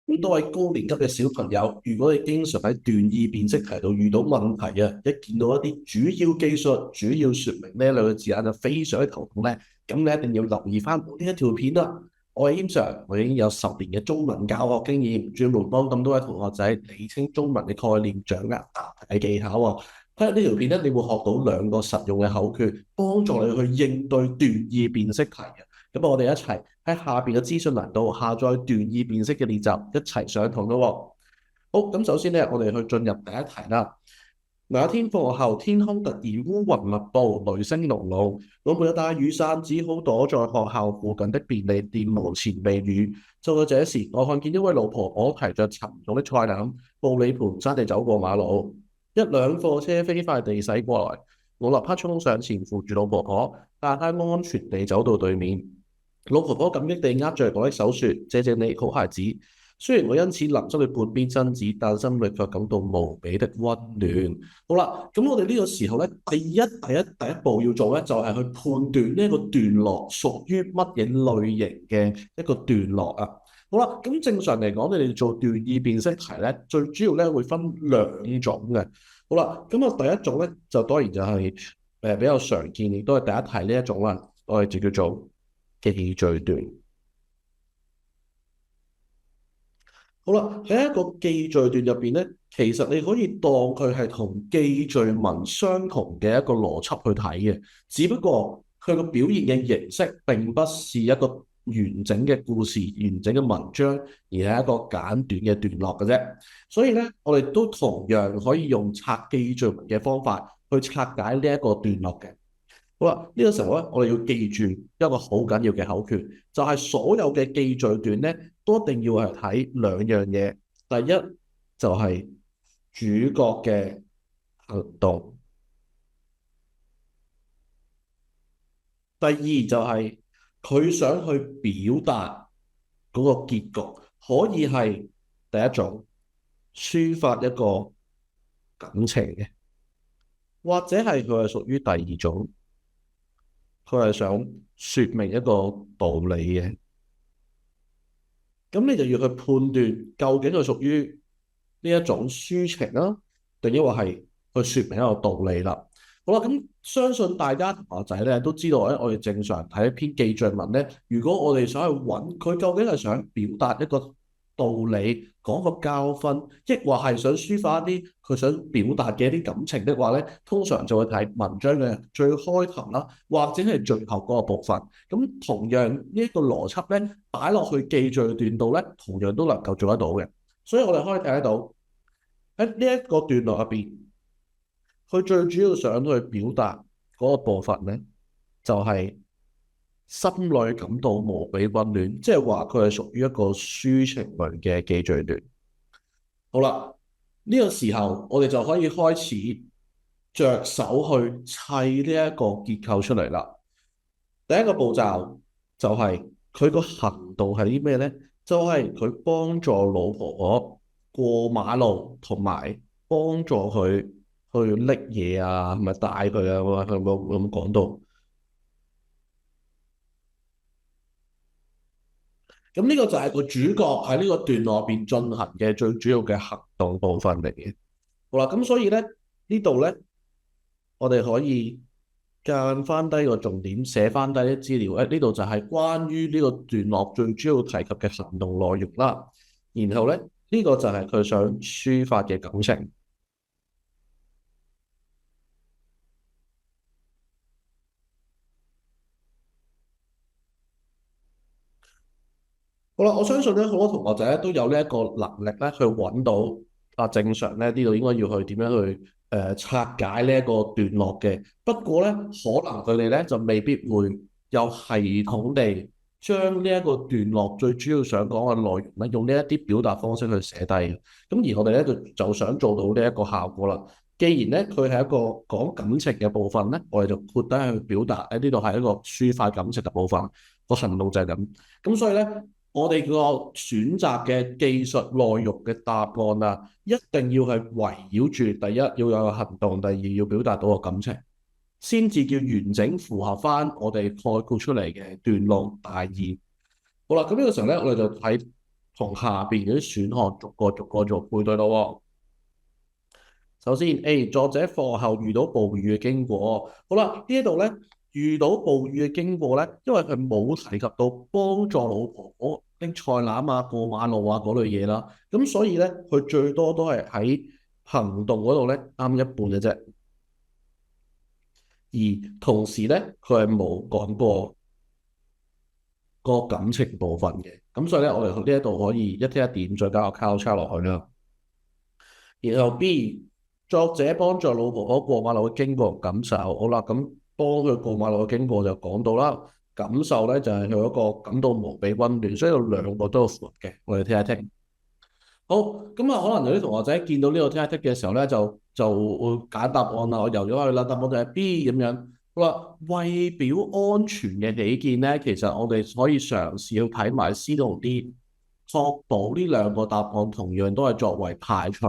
咁多位高年級嘅小朋友，如果你經常喺斷意辨識題度遇到問題啊，一見到一啲主要技術、主要説明呢兩個字眼就非常之頭痛咧，咁你一定要留意翻呢一條片啦。我係 Im Sir，我已經有10年嘅中文教學經驗，專門幫咁多位同學仔理清中文嘅概念，掌握答題技巧啊。睇下呢條片咧，你會學到兩個實用嘅口訣，幫助你去應對斷意辨識題嘅。咁我哋一齊喺下邊嘅資訊欄度下載斷意辨識嘅練習，一齊上堂咯。好，咁首先咧，我哋去進入第一題啦。那天放學後，天空突然烏雲密佈，雷聲隆隆。我沒有帶雨傘，只好躲在學校附近的便利店門前避雨。就在這時，我看見一位老婆婆提着沉重的菜籃，步履蹣跚地走過馬路。一輛貨車飛快地駛過來，我立刻衝上前扶住老婆婆，帶她安全地走到對面。老婆婆感激地握着我的手說：謝謝你，好孩子。雖然我因此淋濕了半邊身子，但心裏卻感到無比的溫暖。好啦，咁我哋呢個時候咧，第一步要做咧，就係去判斷呢一個段落屬於乜嘢類型嘅一個段落啊。好啦，咁正常嚟講，你哋做斷意辨識題咧，最主要咧會分兩種嘅。好啦，咁啊第一種咧就當然就係比較常見，亦都係第一題呢一種啦，我哋就叫做記序段。好啦，喺一個記序段入邊咧，其實你可以當佢係同記序文相同嘅一個邏輯去睇嘅，只不過佢個表現嘅形式並不是一個完整嘅故事、完整嘅文章，而係一個簡短嘅段落嘅啫。所以咧，我哋都同樣可以用拆記序文嘅方法去拆解呢一個段落嘅。好啦，呢個時候咧，我哋要記住一個好緊要嘅口訣，就係所有嘅記敘段咧，都一定要係睇兩樣嘢。第一就係主角嘅行動，第二就係佢想去表達嗰個結局，可以係第一種抒發一個感情嘅，或者係佢係屬於第二種。佢係想說明一個道理嘅，咁你就要去判斷究竟佢屬於呢一種抒情啦，定抑或係去說明一個道理啦。好啦，咁相信大家同學仔咧都知道咧，我哋正常睇一篇記敘文咧，如果我哋想去揾佢究竟係想表達一個道理，講個教訓，抑或係想抒發一啲佢想表達嘅一啲感情的話咧，通常就會睇文章嘅最開頭啦，或者係最後嗰個部分。咁同樣呢一個邏輯咧，擺落去記敘段度咧，同樣都能夠做得到嘅。所以我哋可以睇得到喺呢一個段落入邊，佢最主要想去表達嗰個部分咧，就係心裏感到無比溫暖，即係話佢係屬於一個抒情文嘅記敘段。好啦，呢個時候我哋就可以開始着手去砌呢一個結構出嚟啦。第一個步驟就係佢個行動係啲咩呢？就係佢幫助老婆婆過馬路，同埋幫助佢去拎嘢啊，係咪帶佢啊？佢有冇講到？咁呢個就係個主角喺呢個段落入邊進行嘅最主要嘅行動部分嚟嘅。好啦，咁所以咧呢度咧，我哋可以間翻低個重點，寫翻低啲資料。呢度就係關於呢個段落最主要提及嘅行動內容啦。然後咧，呢個就係佢想抒發嘅感情。好啦，我相信咧好多同學仔咧都有呢一個能力咧去揾到正常咧呢度應該要去點樣去拆解呢一個段落嘅。不過咧，可能佢哋咧就未必會有系統地將呢一個段落最主要想講嘅內容咧，用呢一啲表達方式去寫低。咁而我哋咧就想做到呢一個效果啦。既然咧佢係一個講感情嘅部分咧，我哋就豁低去表達喺呢度係一個抒發感情嘅部分，個行動就係咁。咁所以咧。我哋個選擇嘅技術內容嘅答案啊，一定要係圍繞住第一要有個行動，第二要表達到個感情，先至叫完整符合翻我哋概括出嚟嘅段落大意。好啦，咁呢個時候咧，我哋就睇同下邊嗰啲選項逐個做配對咯。首先，A 作者課後遇到暴雨嘅經過。好啦，呢一度咧遇到暴雨嘅經過咧，因為佢冇提及到幫助老婆婆拎菜籃啊、過馬路啊嗰類嘢啦，咁所以咧佢最多都係喺行動嗰度咧啱一半嘅啫。而同時咧，佢係冇講過個感情部分嘅，咁所以咧我哋呢一度可以一聽一點，再加個交叉落去啦。然後 B 作者幫助老婆婆過馬路嘅經過感受，好啦，咁幫佢過馬路嘅經過就講到啦，感受咧就係佢一個感到無比溫暖，所以有兩個都有符合嘅，我哋聽一聽。好，咁啊，可能有啲同學仔見到呢個聽一聽嘅時候咧，就會揀答案啦，我游咗去啦，答案就係 B 咁樣。好啦，為表安全嘅起見咧，其實我哋可以嘗試去睇埋 C 同 D，確保呢兩個答案同樣都係作為排除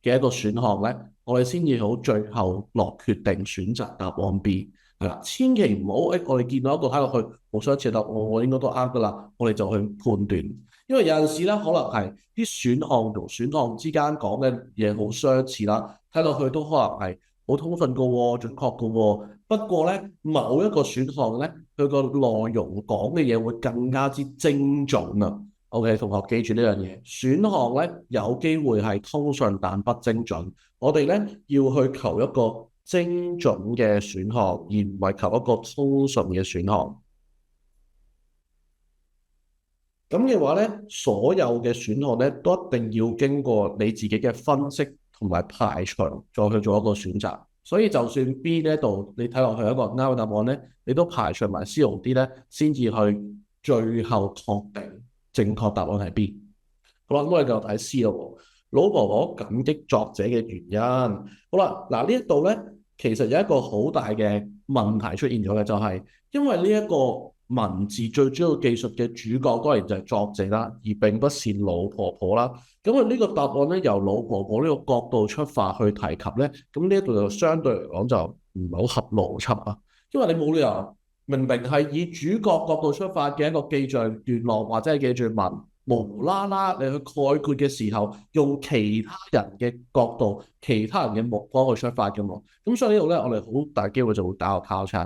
嘅一個選項咧，我哋先至好最後落決定選擇答案 B。係啦，千祈唔好我哋見到一個睇落去好相似答案，我應該都啱噶啦，我哋就去判斷。因為有陣時咧，可能係啲選項同選項之間講嘅嘢好相似啦，睇落去都可能係好通順嘅喎，準確嘅喎。不過咧，某一個選項咧，佢個內容講嘅嘢會更加之精準啊。OK，同學記住呢樣嘢，選項咧有機會係通順但不精準。我哋咧要去求一個精準嘅選項，而唔係求一個通順嘅選項。咁嘅話咧，所有嘅選項咧都一定要經過你自己嘅分析同埋排除，再去做一個選擇。所以就算 B 呢度你睇落去一個啱嘅答案咧，你都排除埋 C 同 D 咧，先至去最後確定正確答案係 B。好啦，咁我哋繼續睇 C 咯。老婆婆感激作者嘅原因。好啦，嗱呢一度咧，其實有一個好大嘅問題出現咗嘅，就係因為呢一個文字最主要技術嘅主角當然就係作者啦，而並不是老婆婆啦。咁啊呢個答案咧由老婆婆呢個角度出發去提及咧，咁呢一度就相對嚟講就唔係好合邏輯啊，因為你冇理由明明係以主角角度出發嘅一個記敘段落或者係記敘文，無啦啦你去概括嘅時候，用其他人嘅角度、其他人嘅目光去出發嘅嘛。咁所以呢度咧，我哋好大機會就會打個交叉，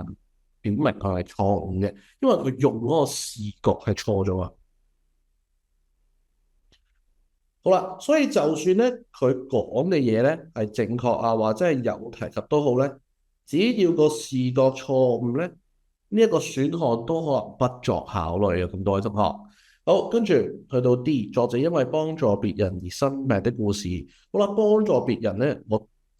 表明佢係錯誤嘅，因為佢用嗰個視覺係錯咗啊。好啦，所以就算咧佢講嘅嘢咧係正確啊，或者係有提及都好咧，只要個視覺錯誤咧，呢一個選項都可能不作考慮嘅。咁多位同學，好，跟住去到 D，作者因為幫助別人而生病的故事。好啦，幫助別人咧，我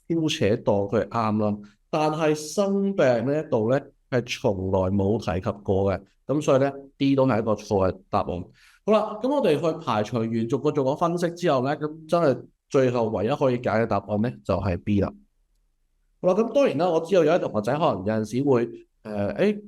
姑且當佢係啱啦，但係生病呢一度咧係從來冇提及過嘅，咁所以咧 D 都係一個錯嘅答案。好啦，咁我哋去排除完逐個分析之後咧，咁真係最後唯一可以揀嘅答案咧就係 B 啦。好啦，咁當然啦，我知道有啲同學仔可能有陣時會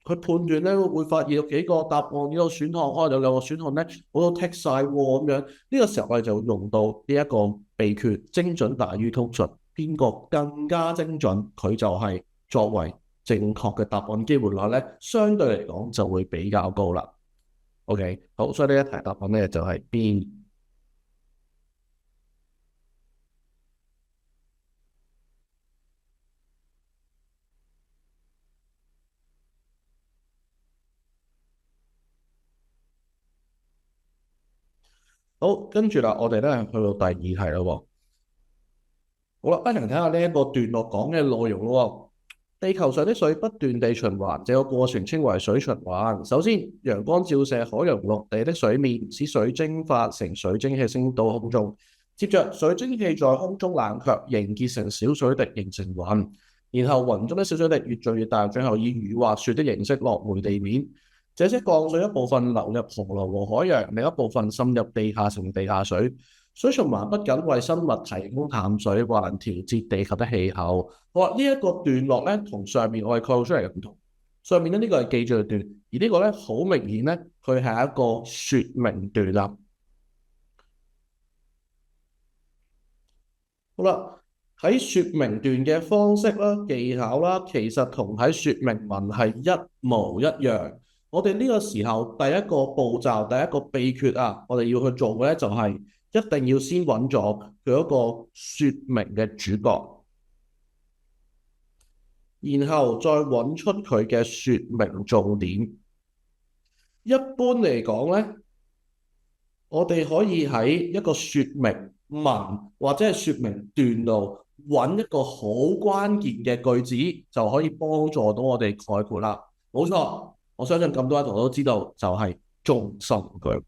佢判斷咧會發現有幾個答案呢個選項，可能有兩個選項咧我都剔晒喎咁樣。呢個時候我哋就用到呢一個秘訣，精準大於通順，邊個更加精準，佢就係作為正確嘅答案機會率咧，相對嚟講就會比較高啦。OK，好，所以呢一題答案咧就係 B。好，跟住啦，我哋咧去到第二題啦喎。好啦，不如睇下呢一個段落講嘅內容咯喎。地球上的水不斷地循環，這個過程稱為水循環。首先，陽光照射海洋陸地的水面，使水蒸發成水蒸氣升到空中。接着，水蒸氣在空中冷卻，凝結成小水滴，形成雲。然後雲中的小水滴越聚越大，最後以雨或雪的形式落回地面。這些降水一部分流入河流和海洋，另一部分滲入地下成地下水。水循環不僅為生物提供淡水，還能調節地球的氣候。好啦，呢一個段落咧，同上面我哋構出嚟嘅唔同。上面咧呢個係記敘段，而呢個咧好明顯咧，佢係一個説明段啦。好啦，喺説明段嘅方式啦、技巧啦，其實同喺説明文係一模一樣。我哋呢個時候第一個步驟、第一個秘訣啊，我哋要去做嘅咧就係一定要先揾咗佢一個説明嘅主角，然後再揾出佢嘅説明重點。一般嚟講咧，我哋可以喺一個説明文或者係説明段落揾一個好關鍵嘅句子，就可以幫助到我哋概括啦。冇錯，我相信咁多位同學都知道，就係中心句。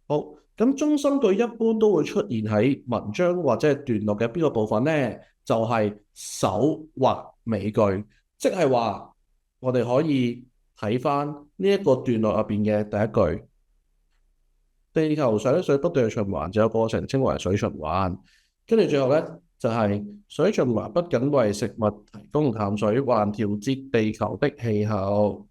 好，咁中心句一般都會出現喺文章或者係段落嘅邊個部分呢？就係首或尾句，即係話我哋可以睇翻呢一個段落入邊嘅第一句。地球上的水不斷循環，這個過程稱為水循環。跟住最後呢，就係水循環不僅為食物提供淡水，還調節地球的氣候。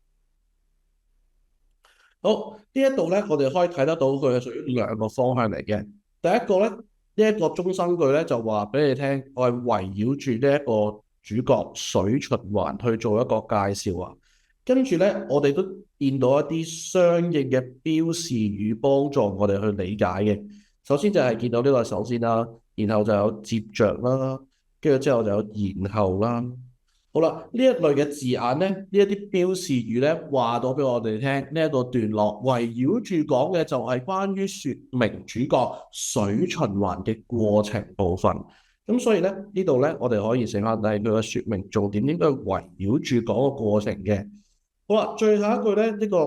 好，呢一度咧，我哋可以睇得到佢係屬於兩個方向嚟嘅。第一個咧，呢一個中心句咧就話俾你聽，我係圍繞住呢一個主角水循環去做一個介紹啊。跟住咧，我哋都見到一啲相應嘅標示語幫助我哋去理解嘅。首先就係見到呢個首先啦，然後就有接着啦，跟住之後就有然後啦。好啦，呢一類嘅字眼咧，呢一啲標示語咧，話到俾我哋聽，呢一個段落圍繞住講嘅就係關於説明主角水循環嘅過程部分。咁所以咧，呢度咧，我哋可以寫翻，但係佢嘅説明重點應該係圍繞住講個過程嘅。好啦，最後一句咧，呢個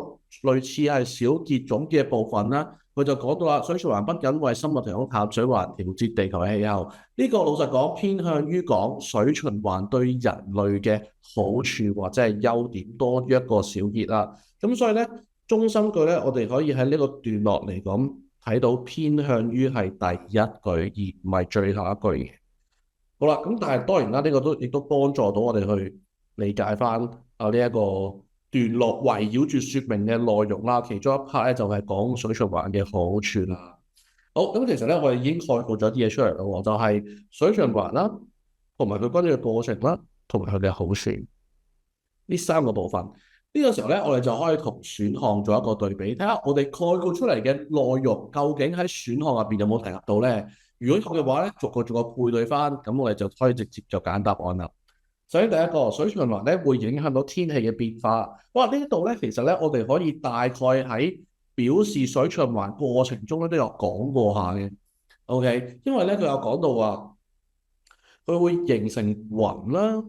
類似係小結總結嘅部分啦。佢就講到啦，水循環不僅為生物提供淡水，還調節地球嘅氣候。呢個老實講，偏向於講水循環對人類嘅好處或者係優點多於一個小結啦。咁所以咧，中心句咧，我哋可以喺呢個段落嚟講睇到偏向於係第一句，而唔係最後一句嘅。好啦，咁但係當然啦，呢個都亦都幫助到我哋去理解翻呢一個段落圍繞住説明嘅內容啦，其中一 part 咧就係講水循環嘅好處啦。好，咁其實咧我哋已經概括咗啲嘢出嚟咯，就係水循環啦，同埋佢關於嘅過程啦，同埋佢嘅好處呢三個部分。呢個時候咧，我哋就可以同選項做一個對比，睇下我哋概括出嚟嘅內容究竟喺選項入邊有冇提及到咧？如果有嘅話咧，逐個配對翻，咁我哋就可以直接就揀答案啦。首先第一個水循環咧會影響到天氣嘅變化。哇！呢度咧其實咧我哋可以大概喺表示水循環過程中咧都有講過下嘅。OK，因為咧佢有講到話佢會形成雲啦，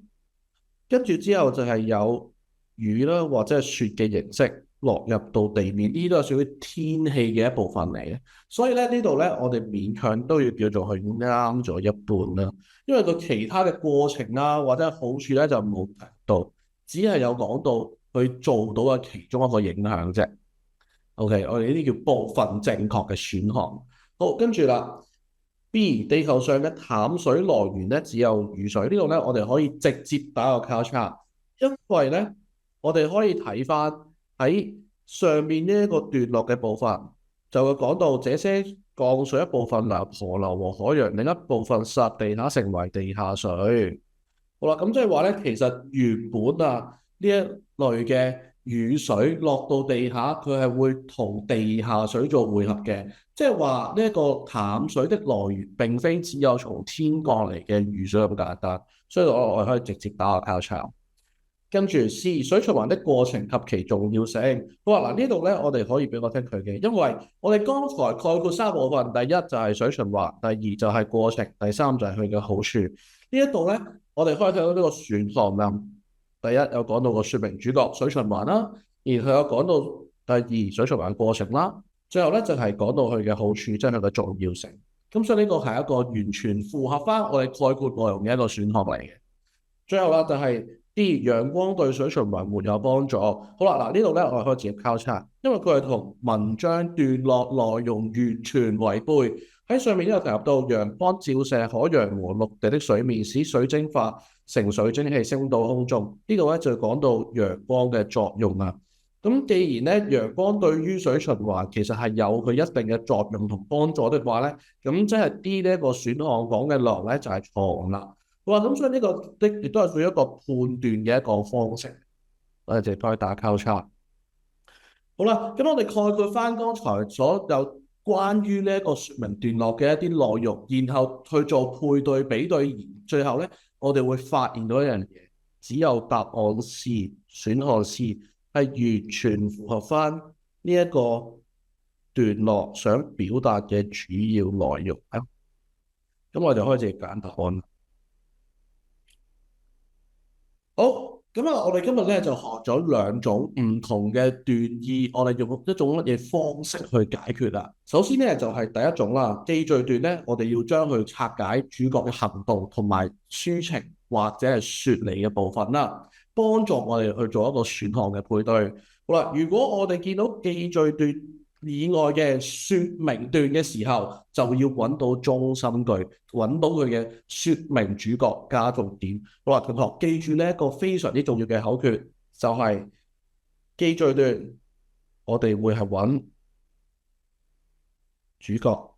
跟住之後就係有雨啦或者係雪嘅形式落入到地面，呢啲都係屬於天氣嘅一部分嚟嘅。所以咧呢度咧我哋勉強都要叫做去啱咗一半啦。因為佢其他嘅過程啊，或者好處咧就冇提到，只係有講到佢做到嘅其中一個影響啫。OK，我哋呢啲叫部分正確嘅選項。好，跟住啦 B， 地球上嘅淡水來源咧只有雨水。呢度咧我哋可以直接打個交叉，因為咧我哋可以睇翻喺上面呢一個段落嘅部分，就會講到這些降水一部分流入河流和海洋，另一部分滲入地下成為地下水。好啦，咁即係話咧，其實原本啊呢一類嘅雨水落到地下，佢係會同地下水做匯合嘅。即係話呢一個淡水的來源並非只有從天降嚟嘅雨水咁簡單，所以我可以直接打個交叉。跟住 C， 水循環的過程及其重要性。好啊，嗱呢度咧，我哋可以俾我聽佢嘅，因為我哋剛才概括三部分，第一就係水循環，第二就係過程，第三就係佢嘅好處。呢一度咧，我哋可以睇到呢個選項啦。第一有講到個説明主角水循環啦，而佢有講到第二水循環過程啦，最後咧就係講到佢嘅好處，即係佢嘅重要性。咁所以呢個係一個完全符合翻我哋概括內容嘅一個選項嚟嘅。最後啦就係啲陽光對水循環沒有幫助。好啦，嗱呢度咧我哋可以直接交叉，因為佢係同文章段落內容完全違背。喺上面呢個提及到陽光照射海洋和陸地的水面，使水蒸發成水蒸氣升到空中。呢度咧就講到陽光嘅作用啦。咁既然咧陽光對於水循環其實係有佢一定嘅作用同幫助的話咧，咁即係 D 呢一個選項講嘅內容咧就係錯啦。哇！咁所以呢個亦都係屬於一個判斷嘅一個方式，我哋就可以打交叉。好啦，咁我哋概括翻剛才所有關於呢一個說明段落嘅一啲內容，然後去做配對比對，而最後咧，我哋會發現到一樣嘢，只有答案 C 選項 C 係完全符合翻呢一個段落想表達嘅主要內容啊。咁我哋開始揀答案。好，咁啊，我哋今日咧就學咗兩種唔同嘅段意，我哋用一種乜嘢方式去解決啦。首先咧就係第一種啦，記敘段咧，我哋要將佢拆解主角嘅行動同埋抒情或者係說理嘅部分啦，幫助我哋去做一個選項嘅配對。好啦，如果我哋見到記敘段以外嘅說明段嘅時候，就要揾到中心句，揾到佢嘅說明主角加重點。好啦，同學記住呢一個非常之重要嘅口訣，就係記敘段，我哋會係揾主角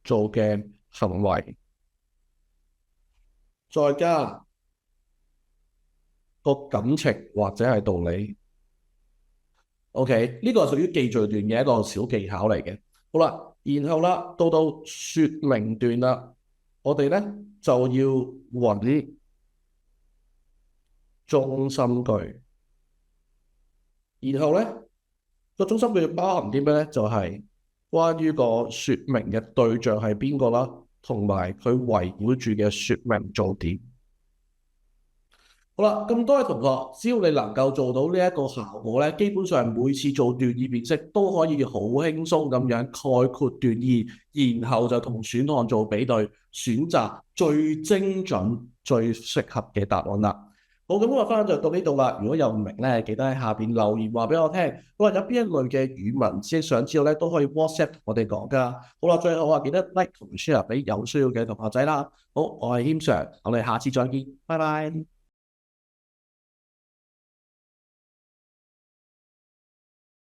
做嘅行為，再加個感情或者係道理。OK，呢個係屬於記敘段嘅一個小技巧嚟嘅。好啦，然後啦，到說明段啦，我哋咧就要揾中心句，然後咧個中心句要包含啲咩咧？就係關於個說明嘅對象係邊個啦，同埋佢圍繞住嘅說明重點。好啦，咁多位同學，只要你能夠做到呢一個效果咧，基本上每次做段意辨識都可以好輕鬆咁樣概括段意，然後就同選項做比對，選擇最精準、最適合嘅答案啦。好，咁我翻就到呢度啦。如果有唔明咧，記得喺下邊留言話俾我聽。好啦，有邊一類嘅語文知識想知道咧，都可以 WhatsApp 同我哋講噶。好啦，最後記得 like 同 share 俾有需要嘅同學仔啦。好，我係謙 Sir，我哋下次再見，拜拜。